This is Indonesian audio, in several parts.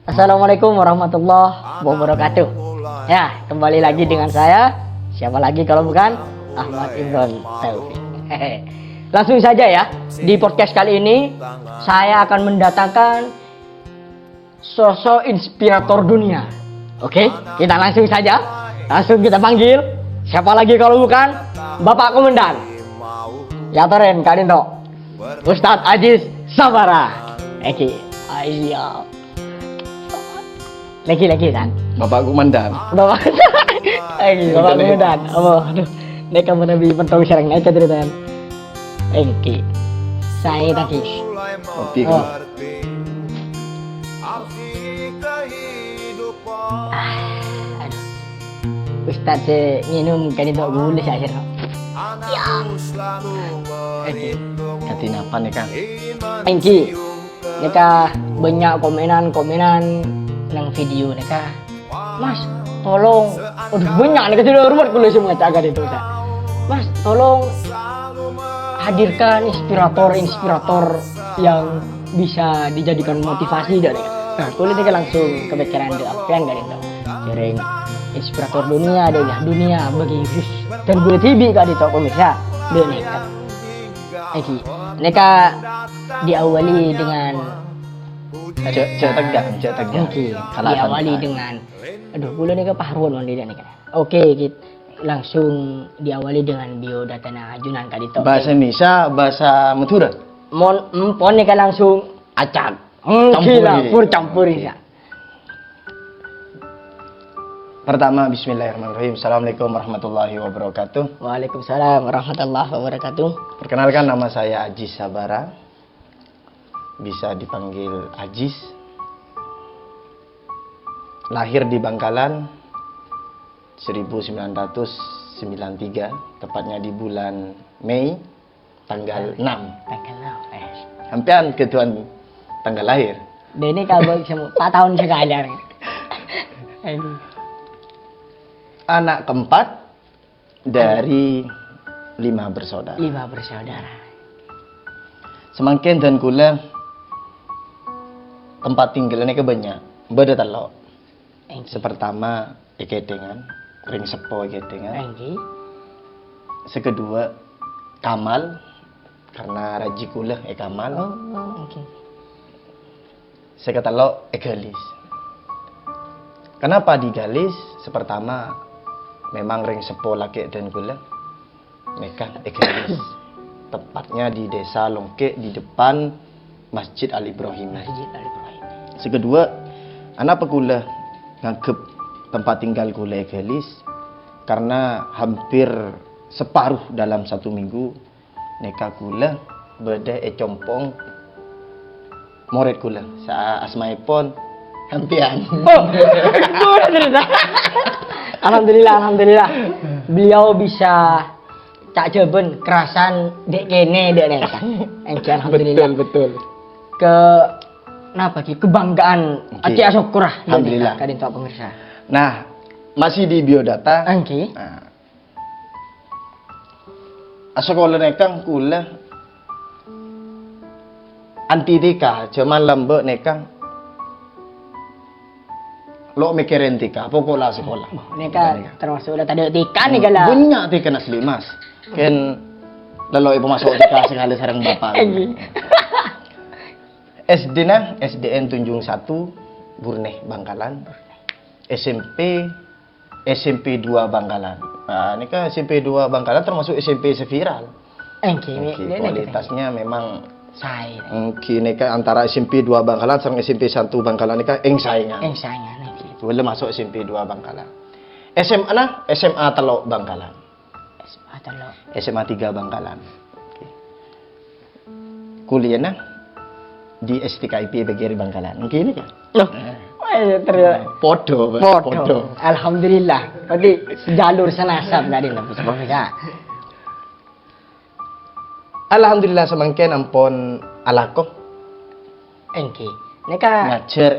Assalamualaikum warahmatullahi wabarakatuh. Ya, kembali lagi dengan saya. Siapa lagi kalau bukan Ahmad Imron Taufik. Langsung saja ya. Di podcast kali ini saya akan mendatangkan sosok inspirator dunia. Oke, kita langsung saja. Langsung kita panggil. Siapa lagi kalau bukan Bapak Komandan. Ya toren Kadinto. Ustadz Aziz Sabara. Eki, Aisyah. Lagi kan? Bapak Komandan. Bapak Komandan. Oh, aduh. Neka menabi pentong serang naik ceritaan. Eki. Saya tadi. Kopi. Oh. Aduh. Ustadz minum Kadinto gula saya akhirnya. Ya. Eki. Katin apa nih Kang? Eki. Neka banyak komenan nang video neka. Mas, tolong. Udah banyak neka sudah rumah kuliah semua caga itu Ustaz. Mas, tolong hadirkan inspirator yang bisa dijadikan motivasi dari. Nah, kuliah neka langsung kepikiran di apa yang dari itu. Jaring inspirator dunia ada ya, dunia bagi dan kuliah TV kak di toko pemirsa. Dia neka. Eki, neka diawali dengan Cek tegang. Oke, diawali dengan aduh bulan ini ke paharuan wandi dan kan. Oke, kita langsung diawali dengan biodata ajunan kadito. Bahasa Indonesia, bahasa Madura. Pon kan langsung acak. Campur ya. Pertama, bismillahirrahmanirrahim. Assalamualaikum warahmatullahi wabarakatuh. Waalaikumsalam warahmatullahi wabarakatuh. Perkenalkan, nama saya Aziz Sabara. Bisa dipanggil Aziz. Lahir di Bangkalan 1993, tepatnya di bulan Mei tanggal 6. Tanggal 6. Hampian ketuan tanggal lahir. Dene kalau semua 4 tahun sekadar. Anak keempat dari 5 bersaudara. 5 bersaudara. Semakin dan kula tempat tinggalnya banyak. Beda talo. Sepertama ekedengan, ring sepo ekedengan. Sekedua Kamal, karena raji kula Kamal. Oke. Sekatalo Galis. Kenapa di Galis? Sepertama memang ring sepo laki dan kula mereka Galis. Tepatnya di desa Longke di depan Masjid Al Ibrahim. Sekedua, anak pekula nganggep tempat tinggal kula Galis karena hampir separuh dalam 1 minggu neka kula beda compong murid kula sa asmaipun hampian. Alhamdulillah. Beliau bisa cak jeben kerasan dek kene dek neka. Alhamdulillah. Betul. Bagi kebanggaan Aceh Asyukurah. Alhamdulillah. Kadin tok pemirsa. Nah, masih di biodata. Angki. Nah, sekolah nekang kula anti tika, cuman lembek nekang lo mikirin tika, pokoklah sekolah. Neka termasuk udah tadi tika nih gala. Banyak tika asli mas. Ken lalu ibu masuk tika sekali sareng bapak. SD nah, SDN Tunjung 1 Burneh Bangkalan. SMP 2 Bangkalan. Nah, ini kan SMP 2 Bangkalan termasuk SMP seviral. Kualitasnya memang saya. Ini kan antara SMP 2 Bangkalan sama SMP 1 Bangkalan ini kan saingan. Boleh masuk SMP 2 Bangkalan. SMA nah, SMA Telok Bangkalan. SMA 3 Bangkalan. Kuliah nah di STKIP BGRI Bangkalan. Mungkin ini kan? Loh. Ternyata Podo. Alhamdulillah. Berarti jalur senasab tadi lah bisa. Alhamdulillah semangken ampun alako. Engki. Neka ngajar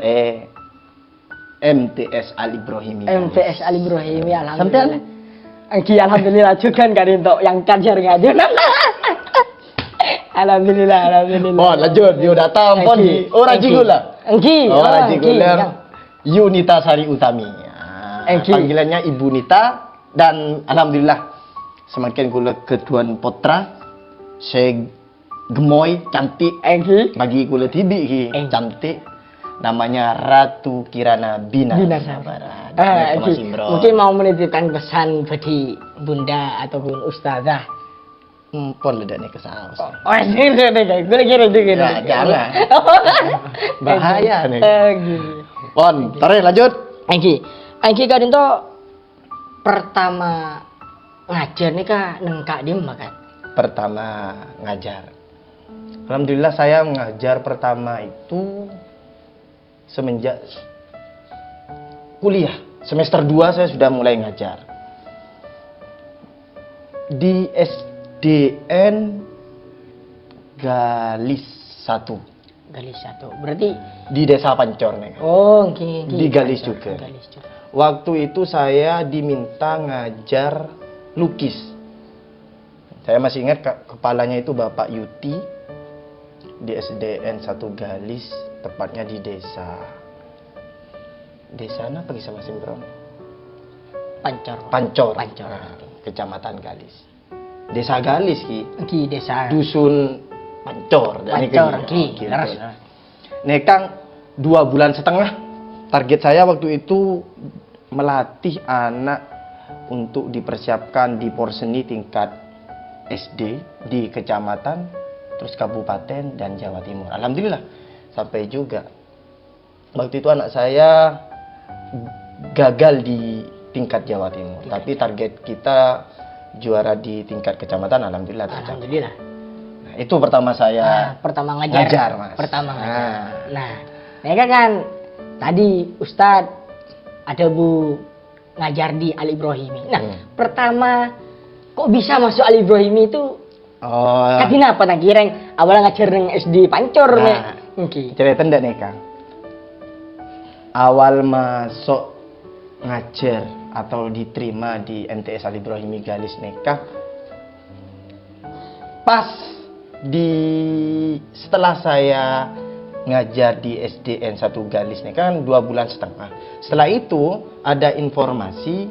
MTS Al Ibrahimi. MTS Al Ibrahimi alhamdulillah. Engki alhamdulillah juga kan untuk yang kajar ngajar. Alhamdulillah. Oh, lanjut biodata ampun di ora jigula. Engki. Oh, Haji engki, Guler Kang. Yunita Sari Utami. Nah, Engki. panggilannya Ibu Nita dan alhamdulillah semakin kula ketuan potra saya gemoy cantik Engki. bagi kula tibi ki cantik namanya Ratu Kirana Binar Sabara. Engki. Mungkin mau menitipkan pesan bagi Bunda ataupun Ustazah. Pon ledak nih ke saus. Oh, ini deh, gue lagi gitu. Ya, jangan. Bahaya nih. Gitu. Pon, tarik lanjut. Engki kadin to pertama ngajar nih kak neng Kak Dim makan. Pertama ngajar. Alhamdulillah saya ngajar pertama itu semenjak kuliah. Semester 2 saya sudah mulai ngajar. Di SDN Galis 1. Galis 1. Berarti Di Desa Pancor nih. oh, engki. Di Galis juga. Galis juga. Waktu itu saya diminta ngajar lukis. Saya masih ingat kepalanya itu Bapak Yuti di SDN 1 Galis, tepatnya di desa apa kisah Mas Imron? Pancor. Nah, Kecamatan Galis. Desa Galis ki. Engki desa. Dusun Pancor. Pancor ki. Gitu. Leres. Nek Kang 2 bulan setengah. Target saya waktu itu melatih anak untuk dipersiapkan di porseni tingkat SD di kecamatan, terus kabupaten dan Jawa Timur. Alhamdulillah sampai juga. Waktu itu anak saya gagal di tingkat Jawa Timur, tapi target kita juara di tingkat kecamatan. Alhamdulillah tercapai. Alhamdulillah. Nah, itu pertama saya Pertama ngajar. Mas. Pertama ngajar. Nah, mereka kan tadi Ustadz ada Bu ngajar di Al Ibrahimi. Nah, pertama kok bisa masuk Al Ibrahimi itu? Oh, Kadina apa nak kireng awalnya ngajar nang SD Pancor Nah. nih. Engki. cerita ndak nih Kang? Awal masuk ngajar atau diterima di MTS Al Ibrahimi Galis Nekah, pas setelah saya ngajar di SDN 1 Galis Nekah kan 2 bulan setengah. Setelah itu ada informasi,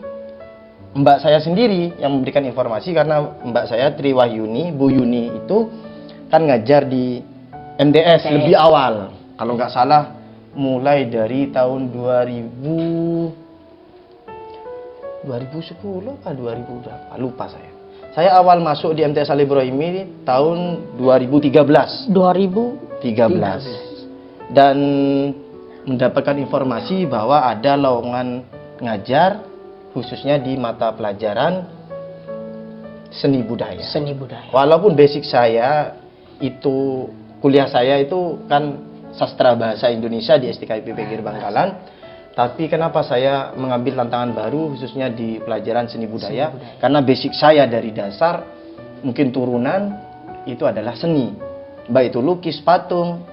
mbak saya sendiri yang memberikan informasi karena mbak saya Tri Wahyuni, Bu Yuni itu kan ngajar di MTS lebih awal. Kalau nggak salah mulai dari tahun 2010 apa 2000 berapa? Lupa saya. Saya awal masuk di MTS Al Ibrahimi tahun 2013. 2013. Dan mendapatkan informasi bahwa ada lowongan ngajar khususnya di mata pelajaran seni budaya. Seni budaya. Walaupun basic saya itu kuliah saya itu kan sastra bahasa Indonesia di STKIP Pinggir Bangkalan, tapi kenapa saya mengambil tantangan baru khususnya di pelajaran seni budaya? Karena basic saya dari dasar mungkin turunan itu adalah seni, baik itu lukis, patung,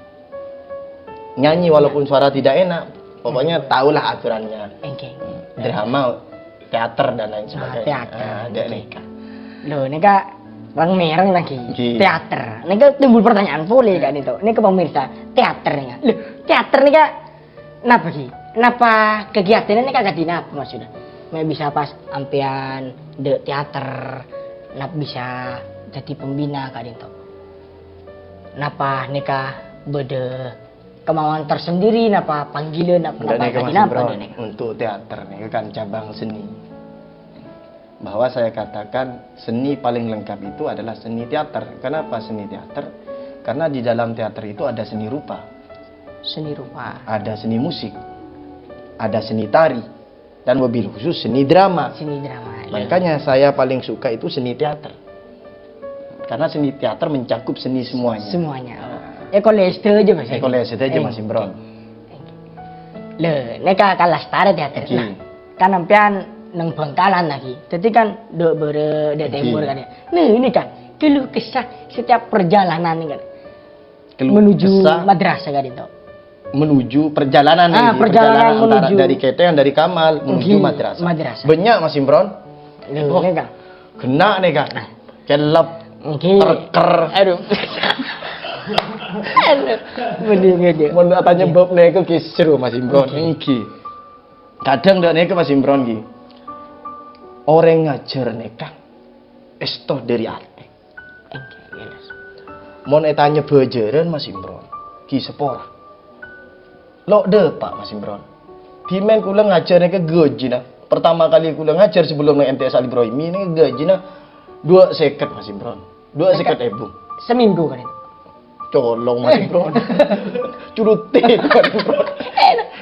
nyanyi walaupun suara tidak enak, pokoknya tahulah aturannya. Drama, teater dan lain sebagainya. Teater. Loh, ini kak Bang Mereng lagi Iya. teater. Ini kak timbul pertanyaan boleh kak itu. Ini ke pemirsa teater nih kak. Loh, teater nih kak. Kenapa sih? Kenapa kegiatannya ini kak kadina apa maksudnya? Mau bisa pas ampian de teater, nap bisa jadi pembina kak itu. Kenapa nih kak beda kemauan tersendiri, napa panggilan, napa untuk teater nih kan cabang seni. Bahwa saya katakan seni paling lengkap itu adalah seni teater. Kenapa seni teater? Karena di dalam teater itu ada seni rupa. Seni rupa. Ada seni musik. Ada seni tari. Dan mobil khusus seni drama. Seni drama. Makanya saya paling suka itu seni teater. Karena seni teater mencakup seni semuanya. Semuanya. Ekoleste aja Mas. Ekoleste aja Mas Imron. Le, neka kalah setara teater. Nah, kan ampian nang Bangkalan lagi. Jadi kan do bere de timur kan ya. Nah, ini kan keluh kesah setiap perjalanan ini kan. Menuju madrasah kan itu. Menuju perjalanan perjalanan antara menuju dari Keteng dari Kamal menuju madrasah. Banyak Mas Imron. Oh, kan. Kena nih kan. Kelep. Terker. Aduh. Bener. Mun tanya bab neka ki seru Mas Imron. Iki. Kadang ndak neka Mas Imron ki. Orang ngajar neka estoh dari ate. Mun tanya bajaran Mas Imron. Ki sepora. Lok de Pak Mas Imron. Dimen kula ngajar neka gajina. Pertama kali kula ngajar sebelum nang MTS Al Ibrahimi neka gajina 250 Mas Imron. 250.000. Seminggu kan itu. Colong Mas Imron. Curute Mas Imron.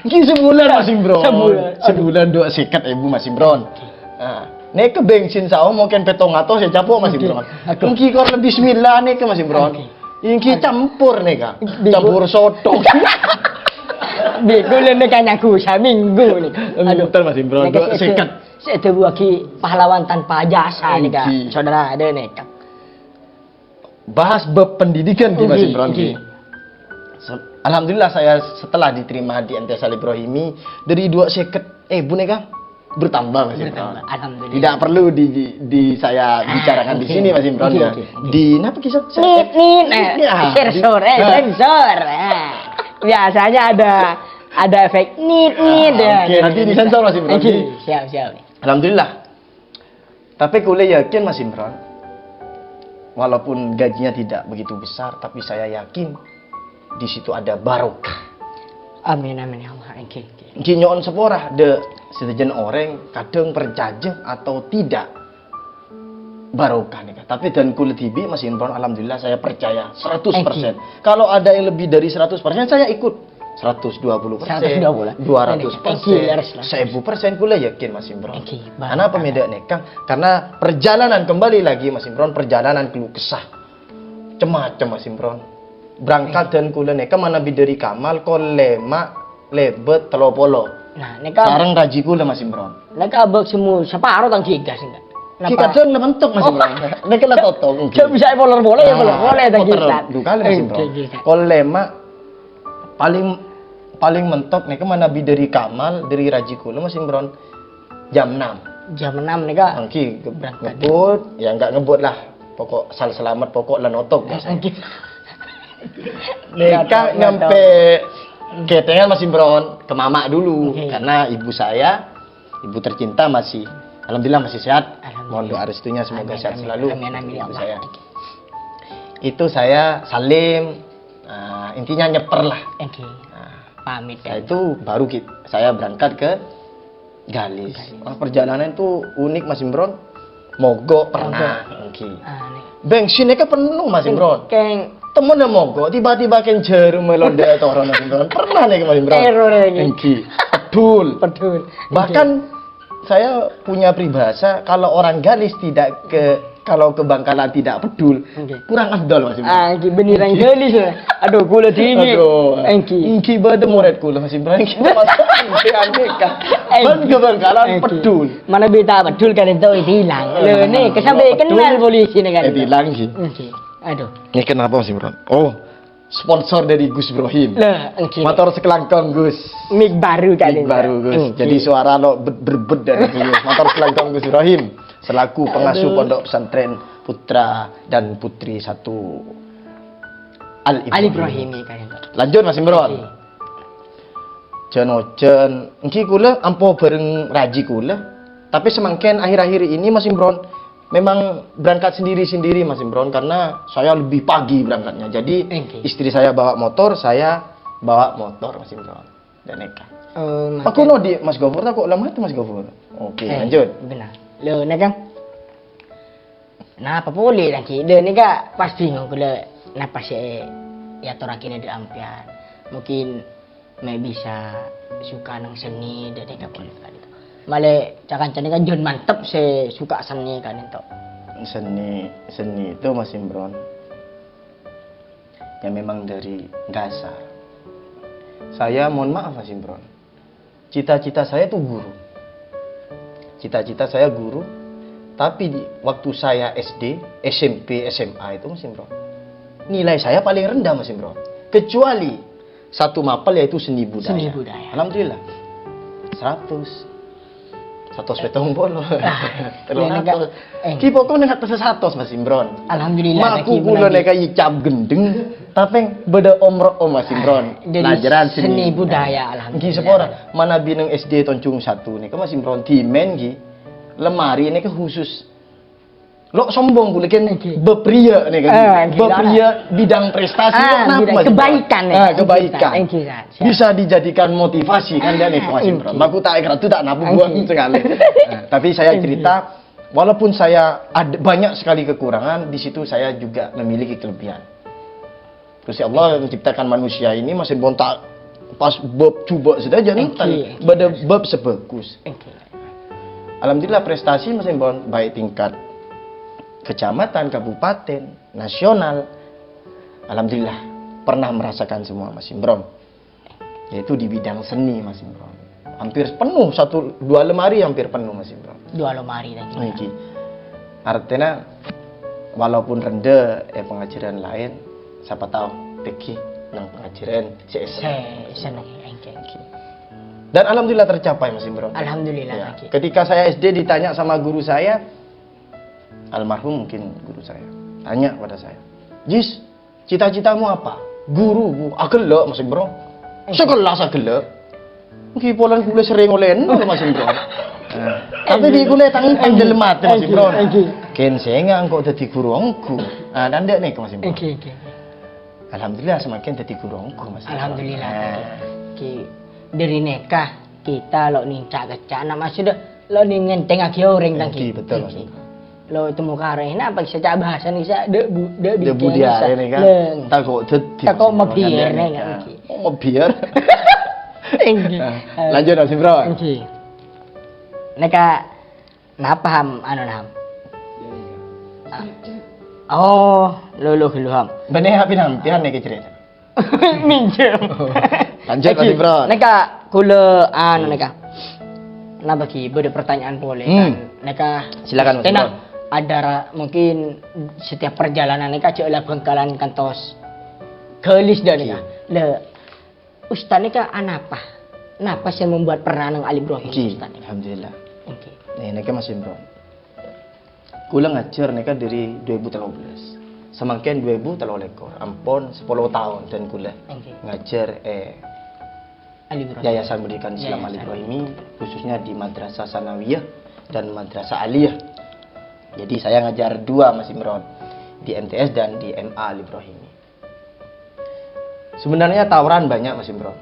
Iki sebulan Mas Imron. Sebulan 250.000 Mas Imron. Nah, nek ke bensin sao mungkin 700 ya capok Mas Imron. Iki kor lebih 9 nek ke Mas Imron. Iki campur nek ka. Campur soto. Bego lene kanyaku seminggu nih. Aduh, betul Mas Imron. 250. Saya buaki pahlawan tanpa jasa nih kak. Saudara ada nih kak. Bahas bab pendidikan ki Mas Imron ki. Nggih. Alhamdulillah saya setelah diterima di MTS Al Ibrahimi dari 250 boneka bertambah Mas Imron. Alhamdulillah. Tidak perlu di saya bicarakan di sini Mas Imron ya. Di apa kisah? Sensor. Biasanya ada efek nit ya. Oke, nanti disensor Mas Imron. Siap. Alhamdulillah. Tapi kuliah yakin Mas Imron. Walaupun gajinya tidak begitu besar, tapi saya yakin di situ ada barokah. Amin ya Allah. Ki nyon sepora de sedejen orang kadang percaya atau tidak barokah nih. Tapi dan kulit hibi Mas Imron alhamdulillah saya percaya 100%. Kalau ada yang lebih dari 100% saya ikut. 120%, 200%, 1000% kuliah yakin Mas Imron. Karena pemeda nekang, karena perjalanan kembali lagi Mas Imron, perjalanan keluh kesah, macam Mas Imron. Berangkat dan kuliah nekang mana bidari kamal, kolema, lebet, telopolo. Nah, neka sekarang raji kuliah Mas Imron. Neka abek semua separuh tang kigas enggak. Kita kadang mentok Mas Imron. Neka lah totong. Coba bisa boleh tang kigas. Dua kali Mas Imron. Kolema paling mentok nih kemana dari Kamal dari Raji Kulo Mas Imron jam 6 nika angki ngebut ya enggak ngebut lah pokok selamat pokok lenotok biasanya nika nyampe ketengan Mas Imron ke mama dulu karena ibu tercinta masih alhamdulillah masih sehat mohon doa restunya semoga sehat selalu ibu saya itu saya salim intinya nyeper lah. Pamit ya. Itu baru saya berangkat ke Galis. Perjalanan itu unik Mas Imron. Mogok pernah. Bensinnya kan penuh Mas Imron. Temen yang mogok tiba-tiba kan jarum melonda toron Mas Imron. Pernah nih Mas Imron. Pedul. Bahkan saya punya peribahasa kalau orang Galis kalau ke Bangkalan tidak pedul, kurang afdal Mas Imron. Beneran Galis. Aduh, kula tinggi. Engki bade murid kula Mas Imron. Engki kan ke Bangkalan pedul. Mana beta pedul kan itu hilang. Lho nih kesampe kenal polisi nih kan. Hilang ki. Aduh. Ini kenapa Mas Imron? Oh, sponsor dari Gus Ibrahim. Motor sekelangkong Gus. Mic baru kan. Mic baru Gus. Jadi suara lo berbed dari motor sekelangkong Gus Ibrahim. Selaku pengasuh pondok pesantren putra dan putri satu Al Ibrahimi kan. Lanjut Mas Imron. Jen engki kula ampo bareng raji kula. Tapi semangken akhir-akhir ini Mas Imron memang berangkat sendiri-sendiri Mas Imron karena saya lebih pagi berangkatnya. Jadi istri saya bawa motor, saya bawa motor Mas Imron. Dan neka. Aku no di Mas Gofur kok lama itu Mas Gofur. Oke, lanjut. Benar. Lo nekang. Nah, apa boleh lagi? Dia nika pas bingung kalau napa sih ya torakine di ampian. Mungkin may bisa suka nang seni dan nika boleh kan itu. Male cakan kan John mantep sih suka seni kan itu. Seni itu Mas Imron. Ya memang dari dasar. Saya mohon maaf Mas Imron. Cita-cita saya tuh guru. Cita-cita saya guru, tapi waktu saya SD, SMP, SMA itu Mas Imron, nilai saya paling rendah Mas Imron. Kecuali satu mapel yaitu seni budaya. Alhamdulillah. 100 petong bolo. Ki pokoknya nggak 100 Mas Imron. Alhamdulillah. Maku kula nek cap gendeng Tapi beda omro Mas Imron. Jadi Pelajaran seni budaya Gi alhamdulillah. sepora mana bineng SD Toncung 1 nih Mas Imron timen gi lemari ini khusus. Lo sombong boleh kan Oke. bepria nih kan. Gila. Bepria bidang prestasi lo kenapa bidang Mas Imron? kebaikan nih. Kebaikan. Siap. Bisa dijadikan motivasi kan dia nih Mas Imron. Baku tak ikhlas itu tak nabu buang sekali. Tapi saya cerita walaupun saya ada banyak sekali kekurangan, di situ saya juga memiliki kelebihan. Terus ya Allah menciptakan manusia ini masih bontak pas bab coba sudah jadi pada bab sebagus. Alhamdulillah prestasi masih baik tingkat kecamatan, kabupaten, nasional. Alhamdulillah pernah merasakan semua Mas Imron. Yaitu di bidang seni Mas Imron. Hampir penuh 1-2 lemari hampir penuh Mas Imron. 2 lemari lagi. Iki. Artinya walaupun rendah pengajaran lain, siapa tahu pergi nang pengajaran CS. Senang engke. Dan alhamdulillah tercapai Mas Imron. Alhamdulillah Ya. lagi. Ketika saya SD ditanya sama guru saya, almarhum mungkin guru saya, tanya pada saya, "Jis, cita-citamu apa?" "Guru, Bu." "Agelok Mas Imron." "Sekolah sagelok." Mungkin polan kule sering olen Mas Imron. Tapi di kule tang jelemat Mas Imron. Ken saya engko dadi guru engku. Dan ndek nih Mas Imron. Alhamdulillah semakin dadi guru engku Mas Imron. Alhamdulillah. Dari nikah kita lo nincak kecak nak maksudnya lo ngenteng agi orang tang Betul Mas Imron. Lo temu kare ini apa sejak bahasa nih saya de budaya ini kan. Takut dadi. Takut mebiar nih kan. Oh, mebiar. Lanjut Mas Imron. Neka napaham anu ham. Oh, lo ham. Benih api nampian nih cerita. Minjem. Lanjut Mas Imron. Neka kula anu neka. Napa ki beda pertanyaan boleh kan. Neka Silakan Mas Imron. Ada mungkin setiap perjalanan neka cek lah bengkalan kantos kelis dah neka. Le Ustaz neka anapa? Napa yang membuat peranan Ali Ibrahim Ustaz? Alhamdulillah. Oke. Nih neka Mas Imron. Kula ngajar neka dari 2013. Semakin 2013 ampun 10 tahun dan kula ngajar Ali Ibrahim. Yayasan Pendidikan Islam Ali Ibrahimi khususnya di Madrasah Sanawiyah dan Madrasah Aliyah. Jadi saya ngajar 2 Mas Imron, di MTS dan di MA Ali Ibrahimi. Sebenarnya tawaran banyak Mas Imron.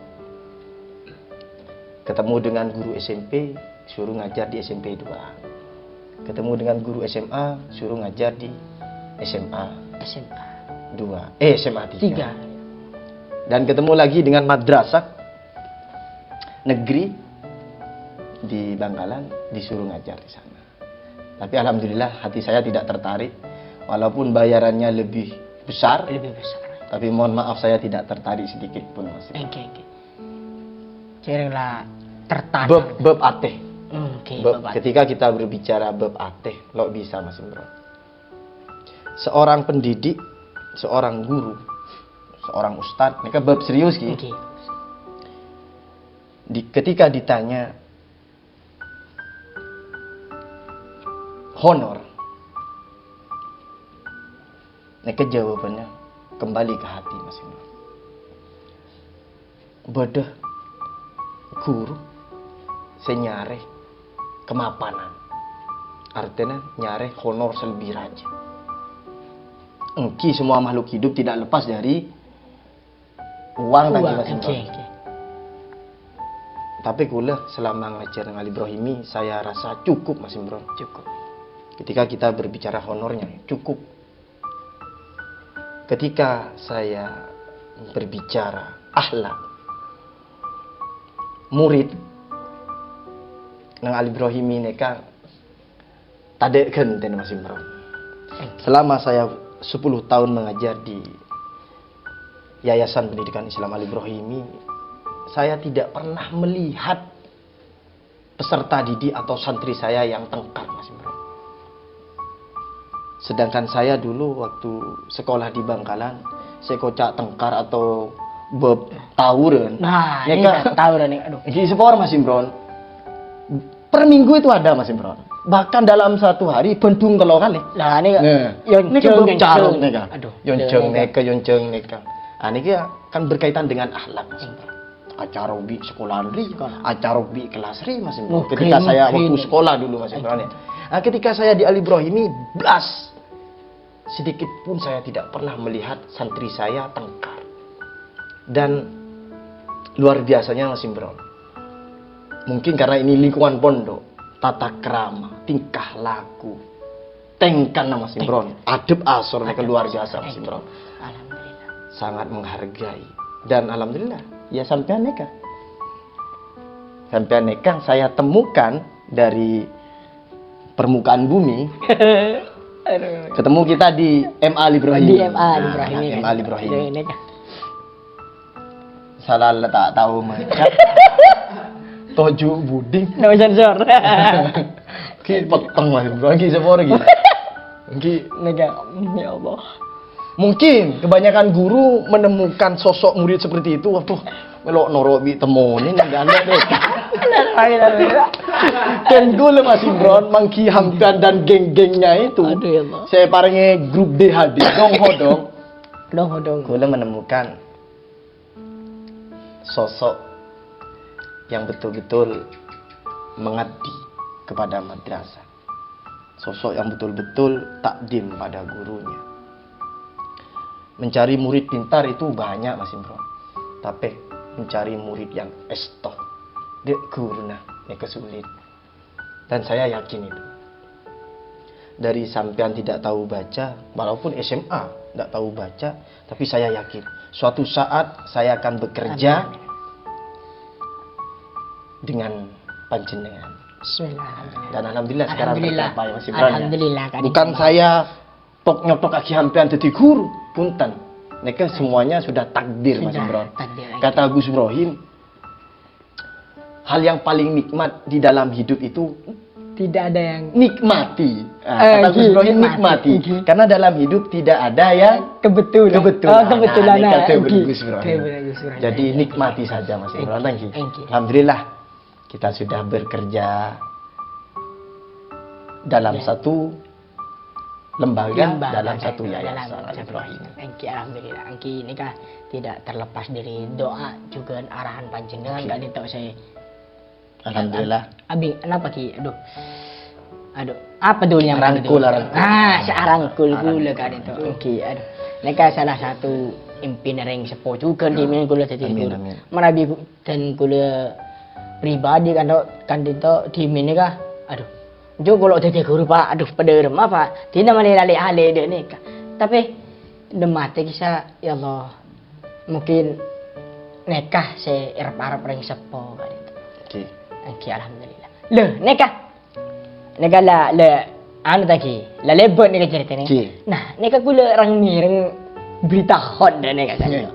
Ketemu dengan guru SMP, suruh ngajar di SMP 2. Ketemu dengan guru SMA, suruh ngajar di SMA 2. SMA 3. Dan ketemu lagi dengan madrasah negeri di Bangkalan, disuruh ngajar di sana. Tapi alhamdulillah hati saya tidak tertarik, walaupun bayarannya lebih besar. Tapi mohon maaf saya tidak tertarik sedikit pun Mas. Cerenglah tertarik. Bab ateh. Bab ketika kita berbicara bab ateh, lo bisa Mas Imron. Seorang pendidik, seorang guru, seorang ustadz, mereka bab serius gitu. Ketika ditanya honor, mereka jawabannya kembali ke hati Mas Imron. Bedah guru senyare kemapanan, artinya nyare honor selebih raja. Engki semua makhluk hidup tidak lepas dari uang tadi Mas Imron. Tapi kula selama ngajar dengan Ali Ibrahimi saya rasa cukup Mas Imron. Cukup. Ketika kita berbicara honornya cukup. Ketika saya berbicara akhlak murid nang Ali Ibrahimi neka tadeken ten Mas Imron. Selama saya 10 tahun mengajar di Yayasan Pendidikan Islam Ali Ibrahimi, saya tidak pernah melihat peserta didik atau santri saya yang tengkar Mas Imron. Sedangkan saya dulu waktu sekolah di Bangkalan, saya kocak tengkar atau tawuran. Nah, ini tawuran nih. Aduh. Di sepor Mas Imron. Per minggu itu ada Mas Imron. Bahkan dalam satu hari bendung telo kali. Lah ini yonceng neka. Aduh, yonceng neka. Nah, ini kan berkaitan dengan akhlak, Mas Imron. Acara bi sekolah ri, acara bi kelas ri, Mas Imron. Ketika saya waktu sekolah dulu, Mas Imron ya. Nah, ketika saya di Ali Ibrahimi, blas sedikit pun saya tidak pernah melihat santri saya tengkar. Dan luar biasanya, Mas Imron. Mungkin karena ini lingkungan pondok, tata krama, tingkah laku, tengkan Mas Imron, adab asor mereka luar biasa, Mas Imron. Alhamdulillah. Sangat menghargai. Dan alhamdulillah, ya sampai aneka. Sampai aneka saya temukan dari permukaan bumi. Ketemu kita di MA Ali Ibrahim. Di MA Ali Ibrahim. MA Ali Ibrahim. Salah tak tahu mereka. Toju buding. No sensor. Ki peteng Mas Imron, ki sepor ki. Ki Nega, ya Allah. mungkin kebanyakan guru menemukan sosok murid seperti itu, waduh, melok norobi temonin enggak ada deh. Dan gue Mas Imron, Mangki Hamdan dan geng-gengnya itu. Aduh ya Allah. Saya parengnya grup DHD dong hodong. Dong. Gue menemukan sosok yang betul-betul mengabdi kepada madrasah. Sosok yang betul-betul takdim pada gurunya. Mencari murid pintar itu banyak Mas Imron. Tapi mencari murid yang estoh, dek guruna, ini kesulit. Dan saya yakin itu. Dari sampean tidak tahu baca, walaupun SMA tidak tahu baca, tapi saya yakin suatu saat saya akan bekerja dengan panjenengan. Bismillah. Dan alhamdulillah sekarang tercapai Mas Imron. Alhamdulillah. Bukan saya tok nyotok kaki hampian jadi guru, punten. Mereka semuanya sudah takdir Mas Imron. Kata Gus Ibrahim, hal yang paling nikmat di dalam hidup itu tidak ada yang nikmati. Kata Gus Ibrahim nikmati. Karena dalam hidup tidak ada yang kebetulan. Kebetulan. Nah, Kata okay. Gus Ibrahim. Jadi nikmati saja Mas Imron. Thank you. Alhamdulillah kita sudah bekerja dalam satu lembaga dalam satu yayasan Ibrahim. Alhamdulillah. Angki ini kah tidak terlepas dari doa juga arahan panjenengan. Gak ditahu saya. Alhamdulillah. Abi, kenapa ki? Aduh. Apa dulu yang rangkul. Searangkul gula kan itu. Oke, aduh. Neka salah satu impian yang sepo juga di mana gula jadi guru. Merabi dan gula pribadi kan itu di mana kah? Aduh. Jo kalau jadi guru Pak, aduh pederem apa? Tidak mana lali deh nih. Tapi demate kisah ya Allah. Mungkin nekah saya arep ring sepo kan itu. Oke, alhamdulillah. Loh, nekah lah anu tadi, lah lebon nih ceritanya. Nah, nekah kula orang mireng berita hot dan nekah kan.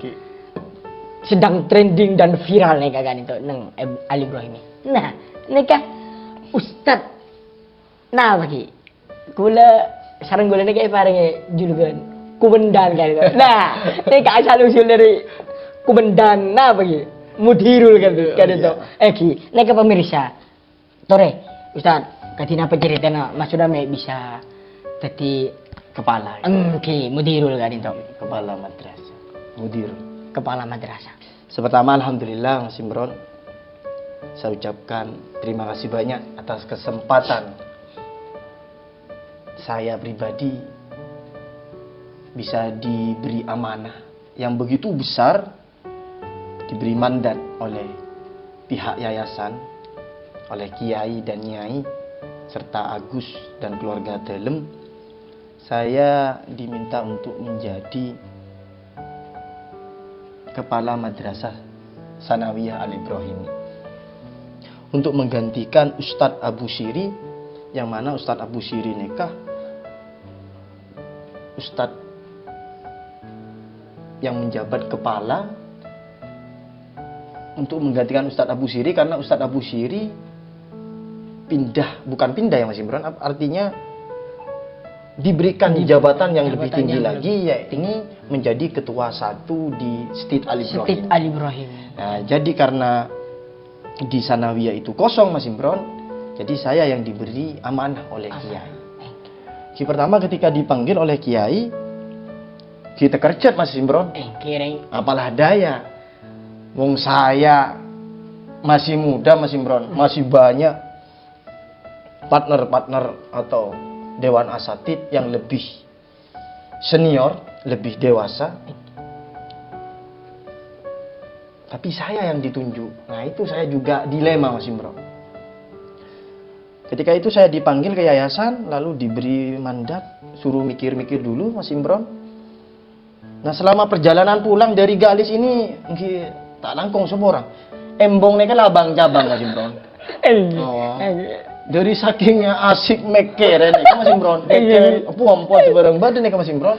Sedang trending dan viral nekah kan itu nang Ali Ibrahim. Nah, nekah Ustad nah bagi gula sarang gula nekah parenge julukan kubendan kan itu. Nah, nekah asal usul dari kubendan nah bagi mudirul kan itu. Ki, nekah pemirsa. Tore, Ustad katina apa ceritanya Mas sudah bisa jadi kepala. Oke, mudirul kan itu. Kepala madrasah. Mudir. Kepala madrasah. Pertama alhamdulillah Mas Imron. Saya ucapkan terima kasih banyak atas kesempatan saya pribadi bisa diberi amanah yang begitu besar, diberi mandat oleh pihak yayasan, oleh Kiai dan Nyai serta Agus dan keluarga Dalem. Saya diminta untuk menjadi kepala madrasah Sanawiyah Al Ibrahimi untuk menggantikan Ustadz Abu Syiri, yang mana Ustadz Abu Syiri nikah Ustadz yang menjabat kepala untuk menggantikan Ustadz Abu Syiri, karena Ustadz Abu Syiri bukan pindah ya Mas Imron, artinya diberikan jabatan yang lebih tinggi lagi, yaitu menjadi ketua 1 di Stit Al Ibrahim. Nah, jadi karena di Sanawiyah itu kosong Mas Imron, jadi saya yang diberi amanah oleh Kiai. Pertama ketika dipanggil oleh Kiai, Kita kerja Mas Imron. Kira Apalah daya. Wong saya masih muda Mas Imron, masih banyak partner-partner atau dewan asatid yang lebih senior, lebih dewasa. Tapi saya yang ditunjuk. Nah, itu saya juga dilema Mas Imron. Ketika itu saya dipanggil ke yayasan, lalu diberi mandat, suruh mikir-mikir dulu Mas Imron. Nah, selama perjalanan pulang dari Galis ini, tak langkung semua orang. Embong nih kan abang cabang Mas Imron. Oh. Dari sakingnya asik mekere nih Mas Imron. Mekere, puan-puan sebarang badan nih Mas Imron.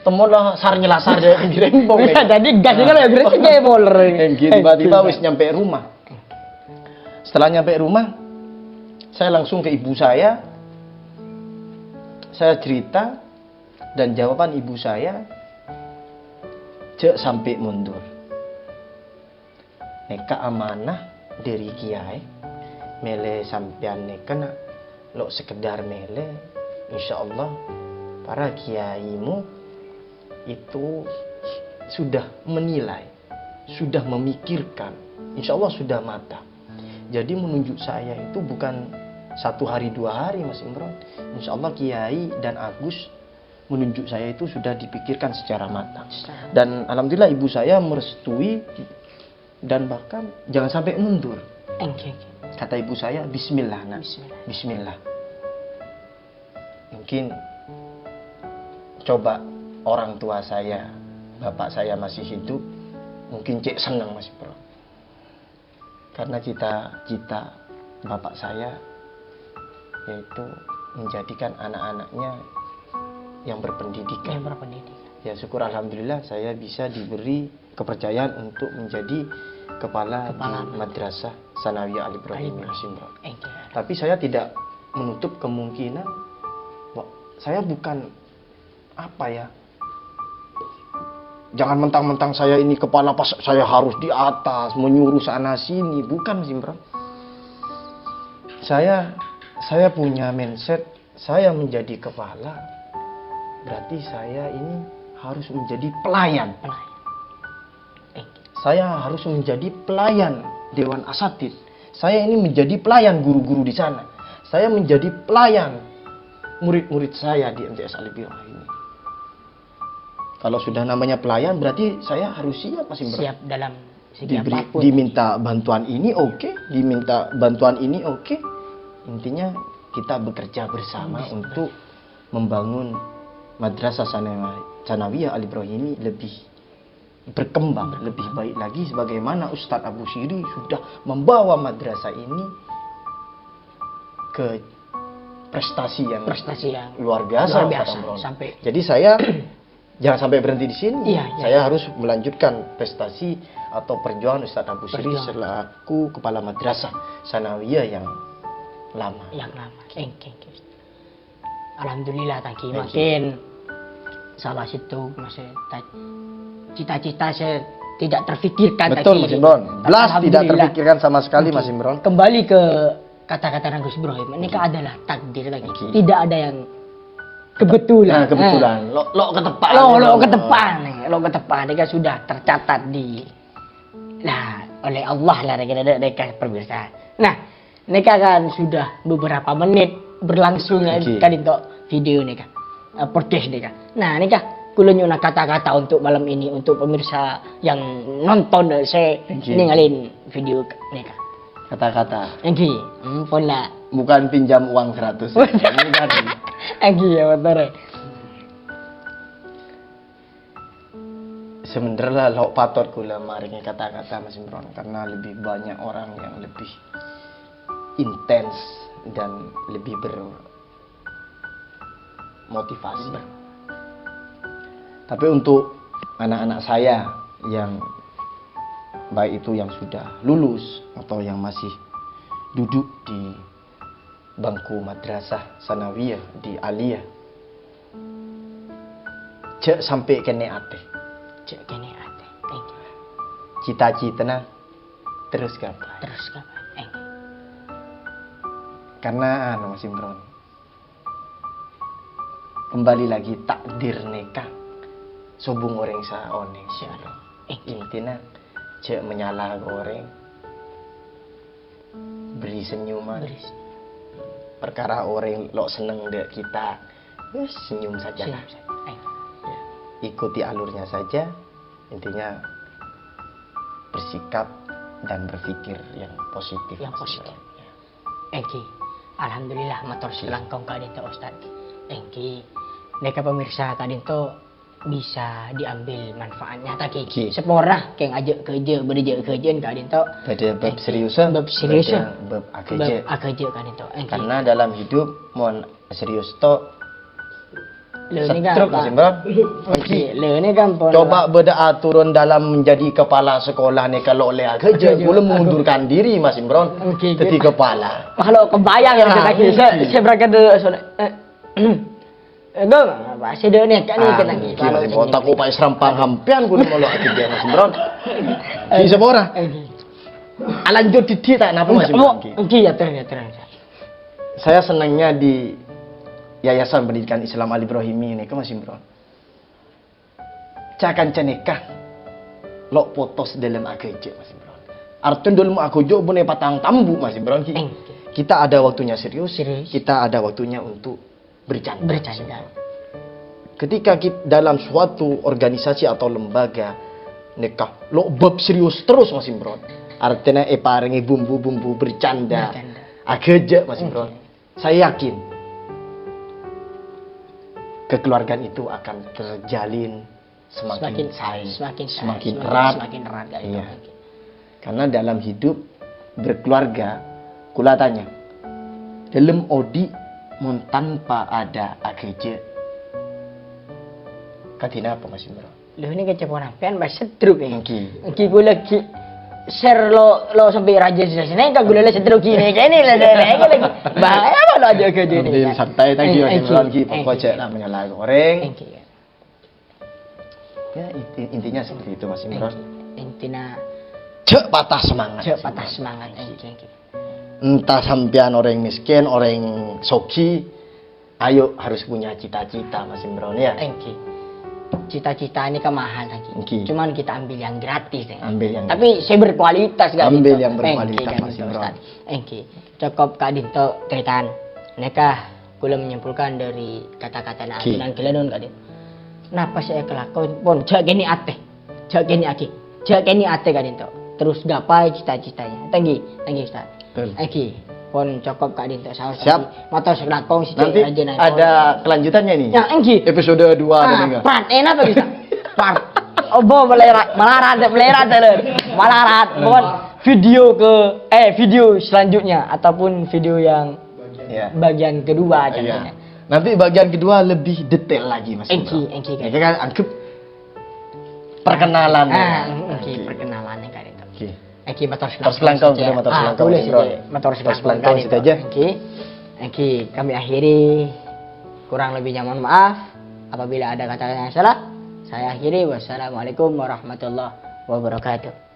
Temulah sar nyelasar dari embong nih. Jadi gasnya kan ya berarti kayak boler. Tiba-tiba wis nyampe rumah. Setelah nyampe rumah, saya langsung ke ibu saya. Saya cerita dan jawaban ibu saya, cek sampai mundur. Neka amanah dari kiai, mele sampean neka nak lo sekedar mele, insya Allah para kiaimu itu sudah menilai, sudah memikirkan, insya Allah sudah matang. Jadi menunjuk saya itu bukan 1 hari 2 hari Mas Imron. Insya Allah Kiai dan Agus menunjuk saya itu sudah dipikirkan secara matang. Dan alhamdulillah ibu saya merestui dan bahkan jangan sampai mundur. Kata ibu saya, Bismillah nak. Bismillah. Mungkin coba orang tua saya, bapak saya masih hidup, mungkin cek senang Mas Bro. Karena cita-cita bapak saya yaitu menjadikan anak-anaknya yang berpendidikan. Ya syukur alhamdulillah saya bisa diberi kepercayaan untuk menjadi kepala di Madrasah Sanawiyah Al Ibrahim Mas Imron. Tapi saya tidak menutup kemungkinan saya bukan apa ya. Jangan mentang-mentang saya ini kepala pas saya harus di atas menyuruh sana sini, bukan Mas Imron. Saya punya mindset saya menjadi kepala berarti saya ini harus menjadi pelayan. Saya harus menjadi pelayan Dewan Asatid. Saya ini menjadi pelayan guru-guru di sana. Saya menjadi pelayan murid-murid saya di MTS Al Ibrahim ini. Kalau sudah namanya pelayan berarti saya harus siap Mas Imron. Siap dalam segi apapun. Diminta bantuan ini oke, diminta bantuan ini oke. Intinya kita bekerja bersama untuk membangun Madrasah Sanawiyah Al Ibrahimi lebih berkembang, lebih baik lagi sebagaimana Ustadz Abu Siri sudah membawa madrasah ini ke prestasi yang luar biasa. Sampai. Jadi saya jangan sampai berhenti di sini. Iya. Saya harus melanjutkan prestasi atau perjuangan Ustadz Abu Siri selaku kepala madrasah Sanawiyah yang lama. Alhamdulillah tadi makin salah situ masih cita-cita saya tidak terfikirkan. Betul Mas Imron. Belas tidak terfikirkan sama sekali Mas Imron. Kembali ke kata-kata Gus Ibrahim, ini adalah takdir lagi. Tidak ada yang kebetulan. Kebetulan. Lo ketepan. Ini kan sudah tercatat oleh Allah lah mereka pemirsa. Nah, ini kan sudah beberapa menit berlangsung kan itu video ini kan. Podcast ini kan. Nah, ini kan kulunyuna kata-kata untuk malam ini untuk pemirsa yang nonton saya ninggalin video ini kan. Kata-kata. Pola. Bukan pinjam uang 100. Ya betul. Sebenarnya lo patut kula maringi kata-kata Mas Imron karena lebih banyak orang yang lebih intens dan lebih bermotivasi. Tapi untuk anak-anak saya yang baik itu yang sudah lulus atau yang masih duduk di bangku madrasah sanawiyah di aliyah, cek sampai kene ate. Cita-citana terus gapai. Karena Mas Imron, kembali lagi takdir neka sobung orang sa oneng. Insyaallah. Intinya cek menyalah orang beri senyuman. Beris. Perkara orang lo seneng dek kita, senyum saja lah. Ikuti alurnya saja. Intinya bersikap dan berpikir yang positif. Yang positif. Engki, alhamdulillah matur selangkong kak dinto Ustad. Engki, mereka pemirsa kak dinto bisa diambil manfaatnya tadi. Ki. Seporah keng ajak kerja, berjak kerja kak dinto. Pada bab seriusan, Bab seriusan. bab Bab akeje. akeje kak dinto. Engki. Karena dalam hidup mon serius to Le ni setruk kan. Mas Imran. Engki, le ni kan pon. Coba beda aturan dalam menjadi kepala sekolah nih kalau oleh akeje, belum mengundurkan diri Mas Imran. Okey, Jadi kepala. Kalau kebayang ya lagi, saya berangkat dulu soalnya. Enggak, masih ada nih kan ni lagi. Mas Imran tak kau pakai serampang hampian kudu mau akeje Mas Imran. Di semua. Lanjut didik tak napa Mas Imran? Okey, ya terus. Saya senangnya di Yayasan Pendidikan Islam Al Ibrahimi ini ke Mas Imran. Cakan cenekah lo potos dalam ageje Mas Imran. Artinya dalam ageje boleh patang tambu Mas Imran. Kita ada waktunya serius, kita ada waktunya untuk bercanda. Ketika kita dalam suatu organisasi atau lembaga nikah lo bab serius terus Mas Imran. Artinya paringi bumbu-bumbu bercanda. Ageje Mas Imran. Saya yakin kekeluargaan itu akan terjalin semakin erat. Semakin erat. Iya. Karena dalam hidup berkeluarga, kula tanya, dalam odi mun tanpa ada ageje, katina apa Mas Imran? Lu ni kecepanan pian bas setruk ni. Engki. Gula share lo sampai raja sini kan gula setruk ni kan ni lagi. Bahaya apa lo aja kerja ni. Ambil santai tadi Mas Imran ki pokok cek nak menyalah goreng. Ya intinya seperti itu Mas Imran. Intinya Cek patah semangat. Engki. Entah sampean orang miskin, orang soki, ayo harus punya cita-cita Mas Imron ya. Engki. Cita-cita ini kan mahal lagi. Engki. Cuman kita ambil yang gratis. Ambil yang Tapi saya berkualitas kan. Ambil yang berkualitas Mas Imron. Engki. Cukup Kak Dinto teritan. Nekah kula menyimpulkan dari kata-kata Nabi dan kelenun Kak Dinto. Kenapa saya kelakon pun jak gini ate. Jak gini aki. Jak gini ate Kak Dinto. Terus gapai cita-citanya. Tanggi Ustaz. Engki. Pon cukup Kak Dinto saus. Siap. Motor sekelakong si Nanti ada kelanjutannya nih. Ya engki. Episode 2 ada enggak? Part enak apa bisa? Part. Obo melarat. Mohon video selanjutnya ataupun video yang bagian kedua contohnya. Nanti bagian kedua lebih detail lagi Mas. Engki kan. Kan anggap perkenalan. Perkenalannya Kak Dinto. Engki motor selangkang situ aja. Engki kami akhiri, kurang lebihnya mohon maaf apabila ada kata yang salah. Saya akhiri, wassalamualaikum warahmatullahi wabarakatuh.